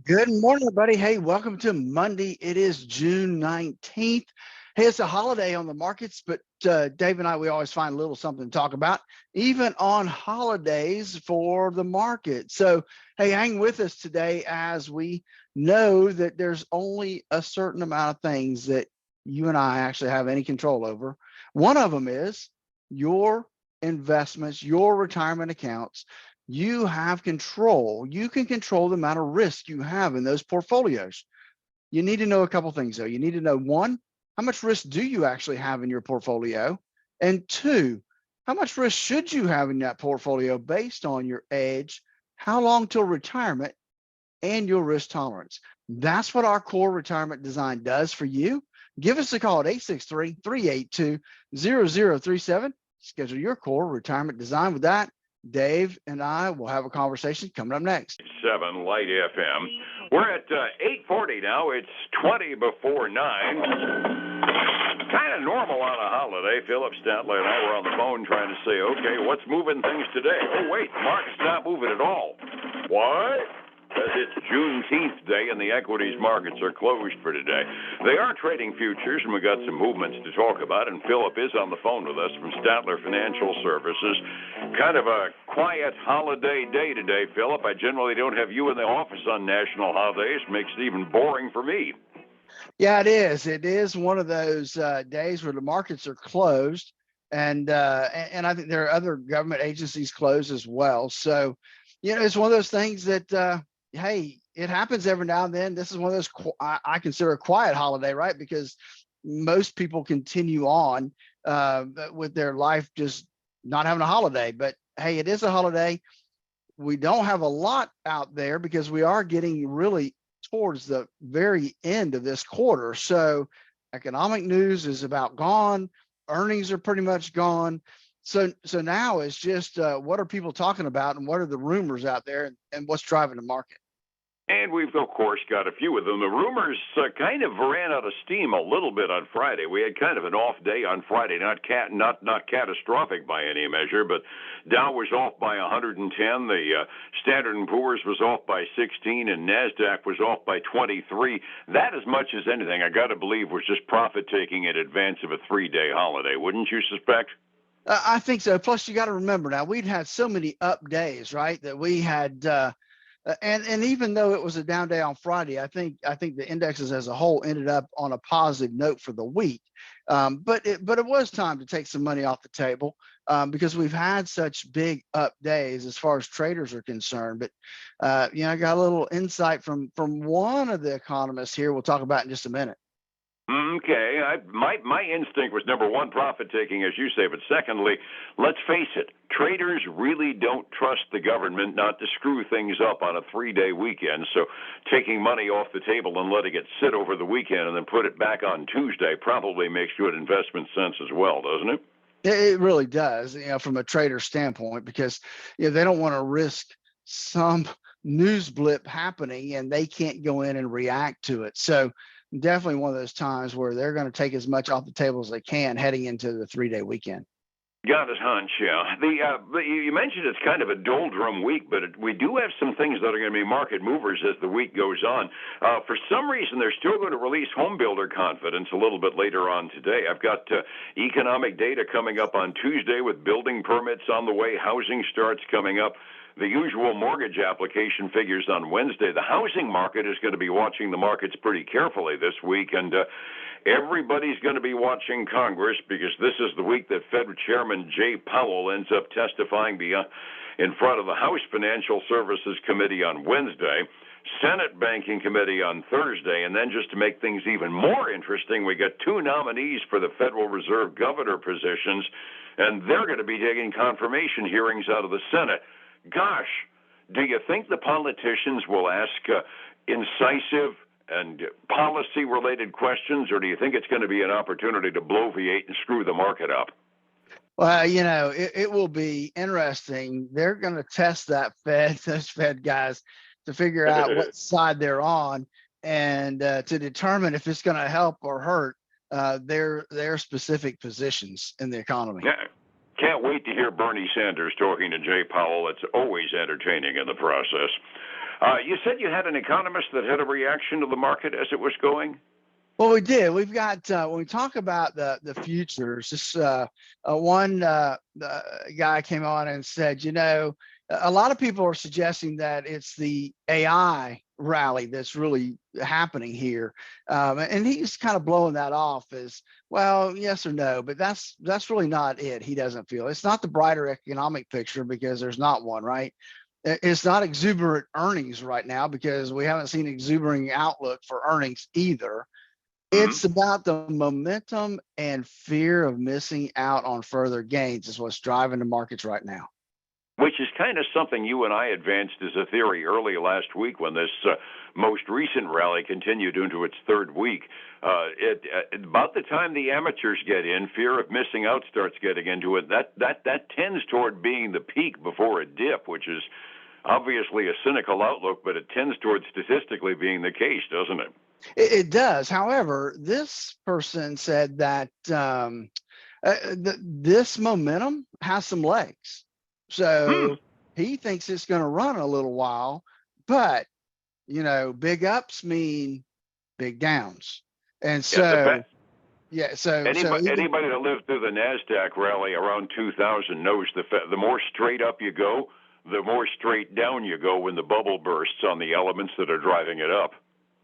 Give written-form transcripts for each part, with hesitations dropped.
Good morning, everybody. Hey, welcome to Monday. It is June 19th. Hey, it's a holiday on the markets, but Dave and I, we always find a little something to talk about, even on holidays for the market. So, hey, hang with us today as we know that there's only a certain amount of things that you and I actually have any control over. One of them is your investments, your retirement accounts. You have control. You can control the amount of risk you have in those portfolios. You need to know a couple things though. You need to know, one, how much risk do you actually have in your portfolio? And two, how much risk should you have in that portfolio based on your age, how long till retirement, and your risk tolerance? That's what our core retirement design does for you. Give us a call at 863-382-0037. Schedule your core retirement design. With that, Dave and I will have a conversation coming up next. 7 Light FM. We're at 8:40 now. It's 20 before 9. Kind of normal on a holiday. Phillip, Statler, and I were on the phone trying to say, okay, what's moving things today? Oh, wait, the market's not moving at all. What? Because it's Juneteenth day and the equities markets are closed for today. They are trading futures, and we got some movements to talk about. And Phillip is on the phone with us from Statler Financial Services. Kind of a quiet holiday day today, Phillip. I generally don't have you in the office on national holidays. Makes it even boring for me. Yeah, it is. It is one of those days where the markets are closed, and I think there are other government agencies closed as well. So, it's one of those things that. Hey, it happens every now and then. This is one of those I consider a quiet holiday, right? Because most people continue on with their life, just not having a holiday. But hey, it is a holiday. We don't have a lot out there because we are getting really towards the very end of this quarter. So economic news is about gone. Earnings are pretty much gone. So now it's just what are people talking about and what are the rumors out there and what's driving the market? And we've, of course, got a few of them. The rumors kind of ran out of steam a little bit on Friday. We had kind of an off day on Friday, not catastrophic by any measure, but Dow was off by 110. The Standard & Poor's was off by 16, and NASDAQ was off by 23. That, as much as anything, I got to believe, was just profit-taking in advance of a three-day holiday, wouldn't you suspect? I think so. Plus, you got to remember now, we'd had so many up days, right, that we had and even though it was a down day on Friday, I think the indexes as a whole ended up on a positive note for the week. But it was time to take some money off the table because we've had such big up days as far as traders are concerned. But I got a little insight from one of the economists here. We'll talk about in just a minute. Okay, my instinct was, number one, profit-taking, as you say, but secondly, let's face it, traders really don't trust the government not to screw things up on a three-day weekend, so taking money off the table and letting it sit over the weekend and then put it back on Tuesday probably makes good investment sense as well, doesn't it? It really does, from a trader standpoint, because they don't want to risk some news blip happening and they can't go in and react to it. So definitely one of those times where they're going to take as much off the table as they can heading into the three-day weekend. Got his hunch, yeah. You mentioned it's kind of a doldrum week, but we do have some things that are going to be market movers as the week goes on. For some reason, they're still going to release home builder confidence a little bit later on today. I've got economic data coming up on Tuesday with building permits on the way, housing starts coming up. The usual mortgage application figures on Wednesday. The housing market is going to be watching the markets pretty carefully this week, and everybody's going to be watching Congress because this is the week that Fed Chairman Jay Powell ends up testifying in front of the House Financial Services Committee on Wednesday, Senate Banking Committee on Thursday, and then just to make things even more interesting, we got two nominees for the Federal Reserve governor positions, and they're going to be taking confirmation hearings out of the Senate. Gosh, do you think the politicians will ask incisive and policy-related questions, or do you think it's going to be an opportunity to bloviate and screw the market up? Well, it will be interesting. They're going to test those Fed guys to figure out what side they're on and to determine if it's going to help or hurt their specific positions in the economy. Yeah. Can't wait to hear Bernie Sanders talking to Jay Powell. It's always entertaining in the process. You said you had an economist that had a reaction to the market as it was going? Well, we did. We've got when we talk about the futures. This one the guy came on and said, a lot of people are suggesting that it's the AI rally that's really happening here, and he's kind of blowing that off as well, yes or no. But that's really not it. He doesn't feel it's not the brighter economic picture because there's not one, right? It's not exuberant earnings right now because we haven't seen exuberant outlook for earnings either. Hmm. It's about the momentum and fear of missing out on further gains is what's driving the markets right now. Which is kind of something you and I advanced as a theory early last week when this most recent rally continued into its third week. About the time the amateurs get in, fear of missing out starts getting into it. That tends toward being the peak before a dip, which is obviously a cynical outlook, but it tends toward statistically being the case, doesn't it? It does. However, this person said that this momentum has some legs. Hmm. So he thinks it's going to run a little while, but big ups mean big downs. And Yeah, so, yeah, so even anybody that lived through the Nasdaq rally around 2000 knows the more straight up you go, the more straight down you go when the bubble bursts on the elements that are driving it up.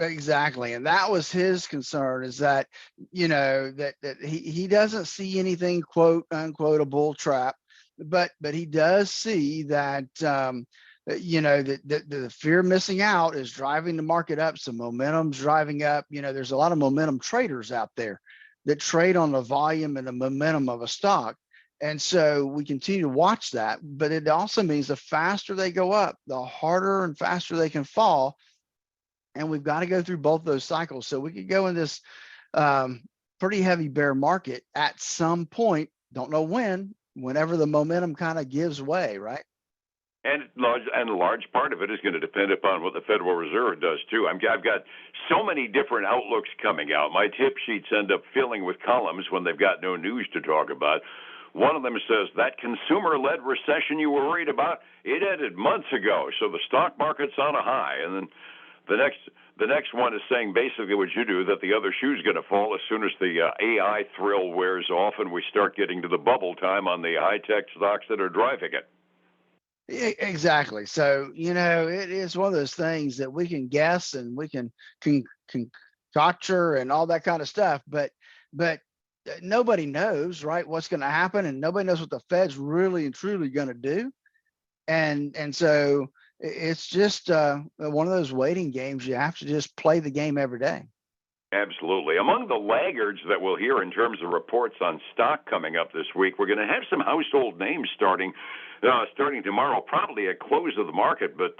exactly. And that was his concern is that, that he doesn't see anything quote unquote a bull trap, but he does see that that the fear of missing out is driving the market up. So momentum's driving up. There's a lot of momentum traders out there that trade on the volume and the momentum of a stock. And so we continue to watch that, but it also means the faster they go up, the harder and faster they can fall. And we've got to go through both those cycles. So we could go in this pretty heavy bear market at some point, don't know whenever the momentum kind of gives way, right? And a large part of it is going to depend upon what the Federal Reserve does too. I've got so many different outlooks coming out. My tip sheets end up filling with columns when they've got no news to talk about. One of them says that consumer-led recession you were worried about, it ended months ago, so the stock market's on a high. And then the next one is saying basically what you do, that the other shoe's going to fall as soon as the AI thrill wears off and we start getting to the bubble time on the high-tech stocks that are driving it. Exactly. So, it is one of those things that we can guess and we can conjecture and all that kind of stuff, but nobody knows, right, what's going to happen, and nobody knows what the Fed's really and truly going to do. And so it's just one of those waiting games. You have to just play the game every day. Absolutely. Among the laggards that we'll hear in terms of reports on stock coming up this week, we're going to have some household names starting tomorrow, probably at close of the market. But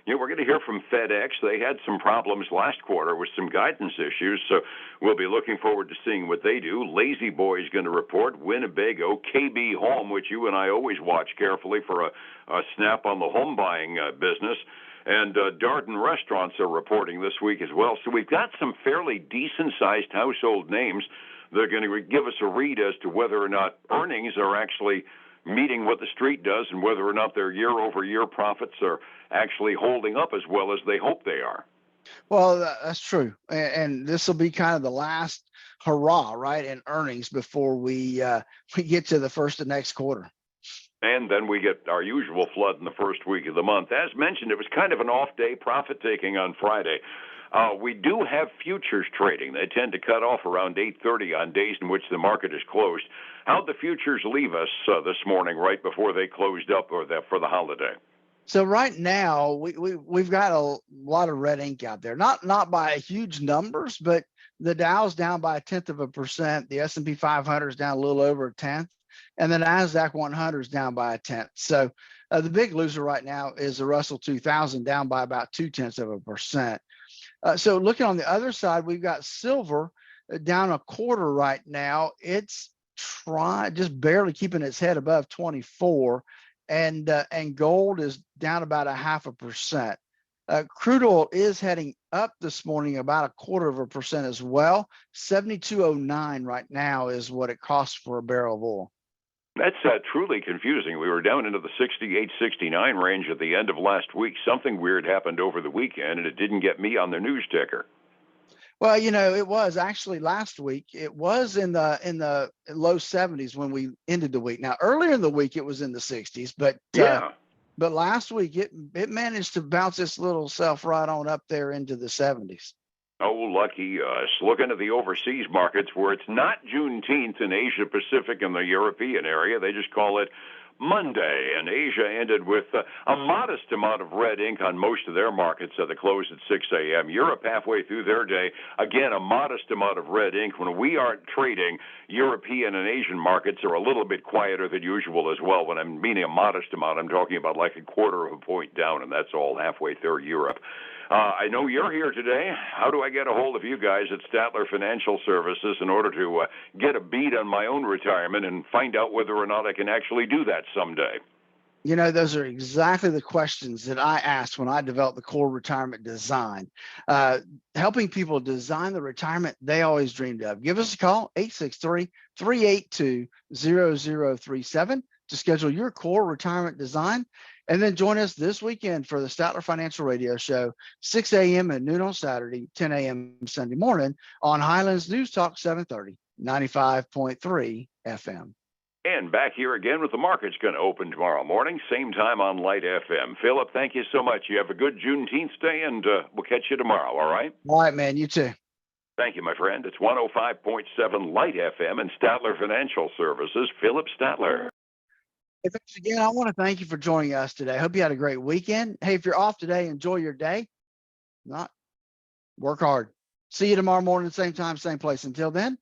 we're going to hear from FedEx. They had some problems last quarter with some guidance issues, so we'll be looking forward to seeing what they do. Lazy Boy is going to report. Winnebago, KB Home, which you and I always watch carefully for a snap on the home buying business. And Darden Restaurants are reporting this week as well. So we've got some fairly decent-sized household names that are going to give us a read as to whether or not earnings are actually meeting what the street does and whether or not their year-over-year profits are actually holding up as well as they hope they are. Well, that's true. And this will be kind of the last hurrah, right, in earnings before we get to the first of next quarter. And then we get our usual flood in the first week of the month. As mentioned, it was kind of an off day, profit-taking on Friday. We do have futures trading. They tend to cut off around 8:30 on days in which the market is closed. How'd the futures leave us this morning right before they closed up for the holiday? So right now we've got a lot of red ink out there. Not by huge numbers, but the Dow's down by 0.1%. The S&P 500 is down a little over a tenth. And the NASDAQ 100 is down by a tenth. So the big loser right now is the Russell 2000 down by about 0.2%. So looking on the other side, we've got silver down a quarter right now. It's just barely keeping its head above 24, and gold is down about 0.5%. Crude oil is heading up this morning about 0.25% as well. 72.09 right now is what it costs for a barrel of oil. That's truly confusing. We were down into the 68, 69 range at the end of last week. Something weird happened over the weekend, and it didn't get me on the news ticker. Well, it was actually last week. It was in the low 70s when we ended the week. Now, earlier in the week, it was in the 60s, but last week it managed to bounce its little self right on up there into the 70s. Oh, lucky us. Looking at the overseas markets where it's not Juneteenth in Asia Pacific and the European area, they just call it Monday. And Asia ended with a modest amount of red ink on most of their markets at the close at 6 a.m. Europe halfway through their day, again, a modest amount of red ink. When we aren't trading, European and Asian markets are a little bit quieter than usual as well. When I'm meaning a modest amount, I'm talking about like a quarter of a point down, and that's all halfway through Europe. I know you're here today. How do I get a hold of you guys at Statler Financial Services in order to get a beat on my own retirement and find out whether or not I can actually do that someday? Those are exactly the questions that I asked when I developed the core retirement design, helping people design the retirement they always dreamed of. Give us a call, 863-382-0037 to schedule your core retirement design. And then join us this weekend for the Statler Financial Radio Show, 6 a.m. and noon on Saturday, 10 a.m. Sunday morning on Highlands News Talk 730, 95.3 FM. And back here again with the markets going to open tomorrow morning, same time on Light FM. Phillip, thank you so much. You have a good Juneteenth day, and we'll catch you tomorrow, all right? All right, man. You too. Thank you, my friend. It's 105.7 Light FM and Statler Financial Services, Phillip Statler. Hey, thanks again. I want to thank you for joining us today. I hope you had a great weekend. Hey, if you're off today, enjoy your day. Not work hard. See you tomorrow morning, same time, same place. Until then,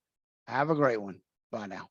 have a great one. Bye now.